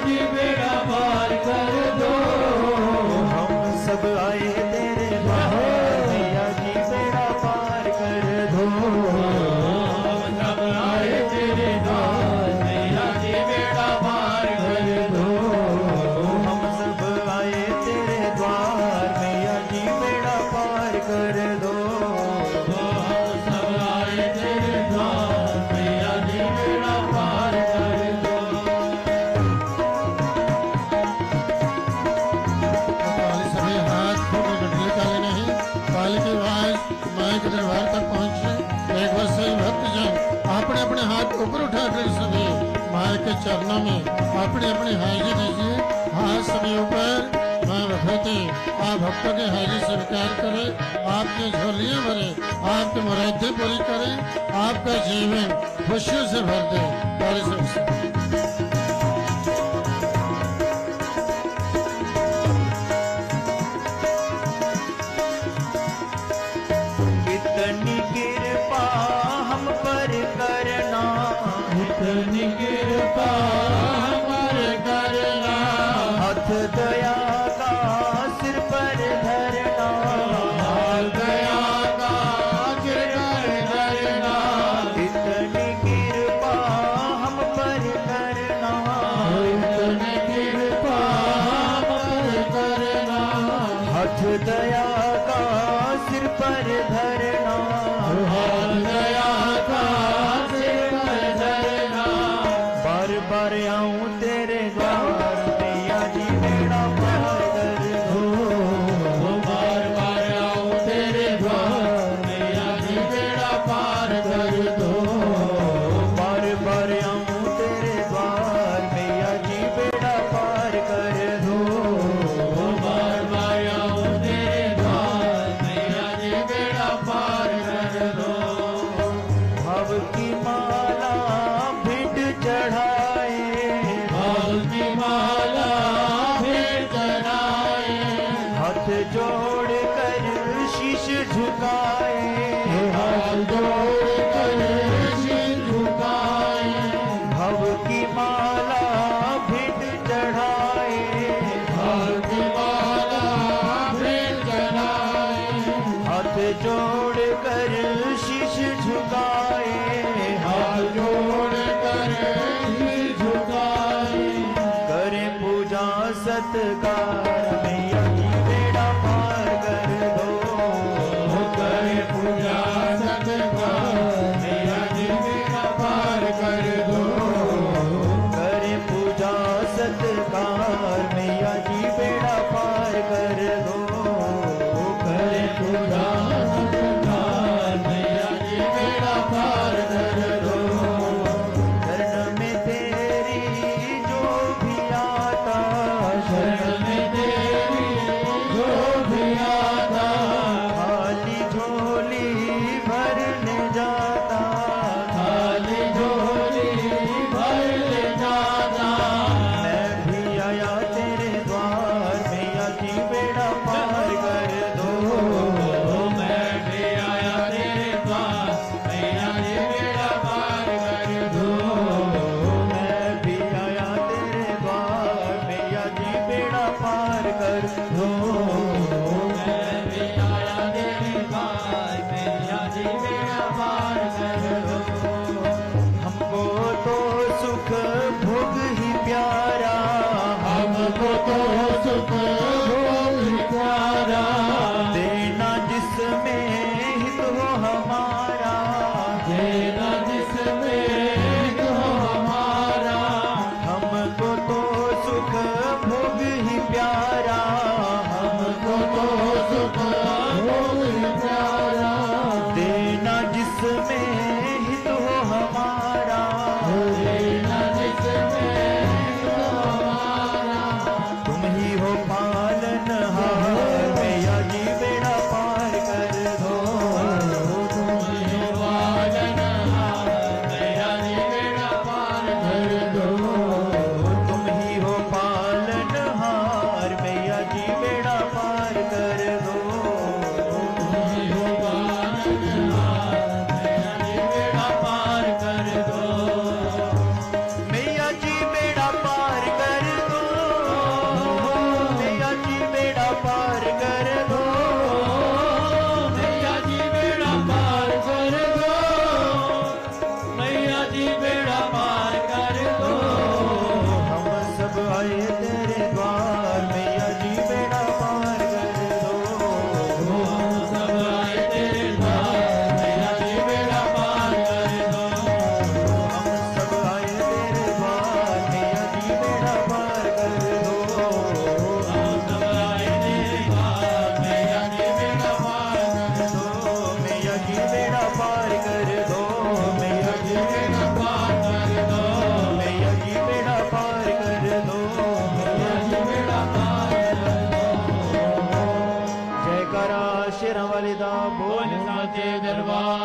जी बेड़ा पार कर दो। हम सब आए तेरे द्वार मैया जी बेड़ा पार कर दो। हम सब आए तेरे द्वार मैया जी बेड़ा पार कर दो। हम सब आए तेरे द्वार मैया जी बेड़ा पार कर दो। हम सब आए तेरे द्वार मैया जी बेड़ा पार कर दो। सभी हाथ फोटो गठले काले नहीं काल की आवाज माई के दरबार तक पहुंचे। एक बार सही भक्तजन अपने अपने हाथ ऊपर उठाकर सभी माई के चरणों में अपनी अपनी हाजिरी दीजिए। हाथ सभी ऊपर मां रखते आप भक्तों की हाजिरी स्वीकार करें, आपकी झोलियां भरे, आपकी मुरादें पूरी करें, आपका जीवन खुशियों से भर दे। इतनी कृपा हम पर करना, इतनी कृपा पर करना, हाथ दया का सिर पर धरना, हाथ दया का सिर पर धरना। इतनी कृपा हम पर करना, इतनी कृपा पर करना, हाथ दया का सिर पर धरना, हाथ दया का सिर पर धरना। बार बार आऊं तेरे द्वार मैया जी बेड़ा पार कर दो। बार बार आऊं तेरे द्वार मैया जी बेड़ा पार कर दो। बार बार आऊं तेरे द्वार मैया जी बेड़ा पार कर दो। बार बार आऊं तेरे द्वार मैया जी बेड़ा पार कर दो। भव की माला भिट चढ़ाए, भाव की माला फिर चढ़ाए, हाथ जोड़ कर शीश झुकाए, हाथ जोड़ कर शीश झुकाए। भव की माला भिट चढ़ाए, भाव की माला फिर चढ़ाए, हाथ जोड़ कर शीश झुकाए, हाथ जोड़ कर शीश झुकाए। करें पूजा सत्कार मैया जी बेड़ा पार कर दो। करे पूजा सत्कार मैया जी बेड़ा पार कर दो। करें पूजा सत्कार मैया जी बेड़ा पार कर दो। करे पूजा सत्कार मैया जी बेड़ा पार कर दो। शरण में तेरी जो भी आता, शरण में तेरी आए तेरे द्वार मैया जी बेड़ा पार कर दो। हम सब आए तेरे द्वार मैया जी बेड़ा पार कर दो। हम सब आए तेरे द्वार मैया जी बेड़ा पार कर दो। हम सब आए तेरे द्वार मैया जी बेड़ा पार कर दो। मैया जी बेड़ा पार कर दो। मैया जी बेड़ा पार कर दो। मैया जी बेड़ा पार कर दो। मैया जी बेड़ा पार कर दो। जयकारा शेरां वाले दा बोल बोल साचे दरबार